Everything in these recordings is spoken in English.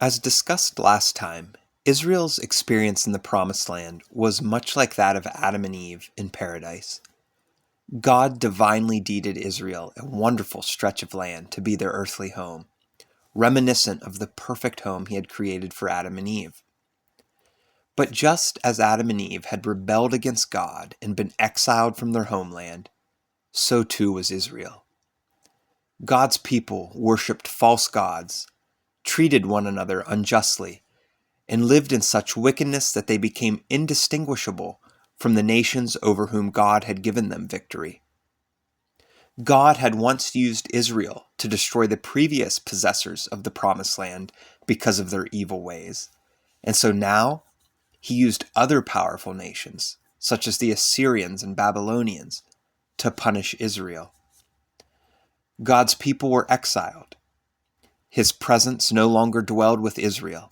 As discussed last time, Israel's experience in the Promised Land was much like that of Adam and Eve in paradise. God divinely deeded Israel a wonderful stretch of land to be their earthly home, reminiscent of the perfect home he had created for Adam and Eve. But just as Adam and Eve had rebelled against God and been exiled from their homeland, so too was Israel. God's people worshipped false gods, treated one another unjustly, and lived in such wickedness that they became indistinguishable from the nations over whom God had given them victory. God had once used Israel to destroy the previous possessors of the Promised Land because of their evil ways, and so now he used other powerful nations, such as the Assyrians and Babylonians, to punish Israel. God's people were exiled. His presence no longer dwelled with Israel.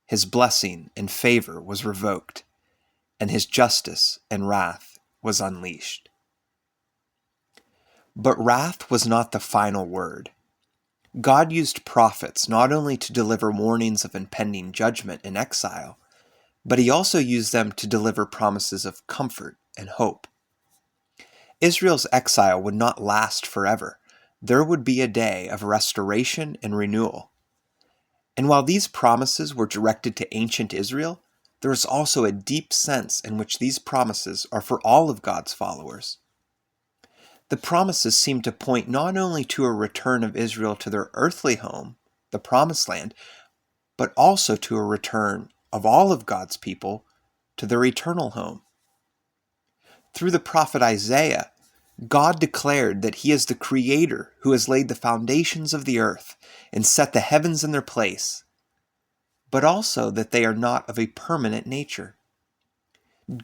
His blessing and favor was revoked, and his justice and wrath was unleashed. But wrath was not the final word. God used prophets not only to deliver warnings of impending judgment in exile, but he also used them to deliver promises of comfort and hope. Israel's exile would not last forever. There would be a day of restoration and renewal. And while these promises were directed to ancient Israel, there is also a deep sense in which these promises are for all of God's followers. The promises seem to point not only to a return of Israel to their earthly home, the Promised Land, but also to a return of all of God's people to their eternal home. Through the prophet Isaiah, God declared that he is the Creator who has laid the foundations of the earth and set the heavens in their place, but also that they are not of a permanent nature.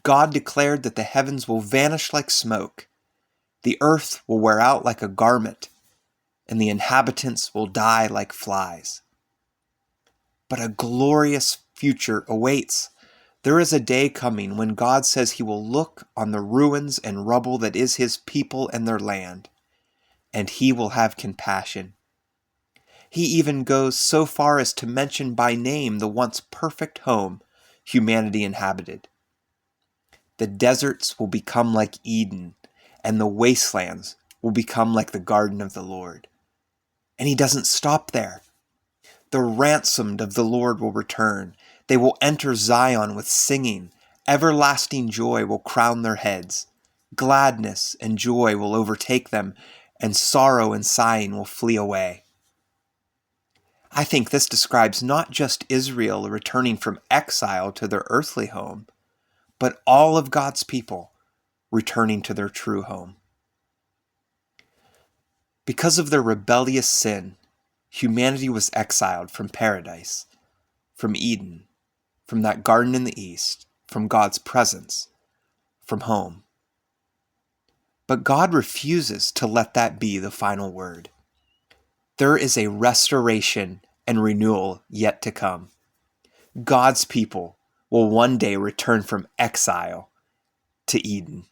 God declared that the heavens will vanish like smoke, the earth will wear out like a garment, and the inhabitants will die like flies. But a glorious future awaits. There is a day coming when God says he will look on the ruins and rubble that is his people and their land, and he will have compassion. He even goes so far as to mention by name the once perfect home humanity inhabited. The deserts will become like Eden, and the wastelands will become like the garden of the Lord. And he doesn't stop there. The ransomed of the Lord will return. They will enter Zion with singing. Everlasting joy will crown their heads. Gladness and joy will overtake them, and sorrow and sighing will flee away. I think this describes not just Israel returning from exile to their earthly home, but all of God's people returning to their true home. Because of their rebellious sin, humanity was exiled from paradise, from Eden, from that garden in the east, from God's presence, from home. But God refuses to let that be the final word. There is a restoration and renewal yet to come. God's people will one day return from exile to Eden.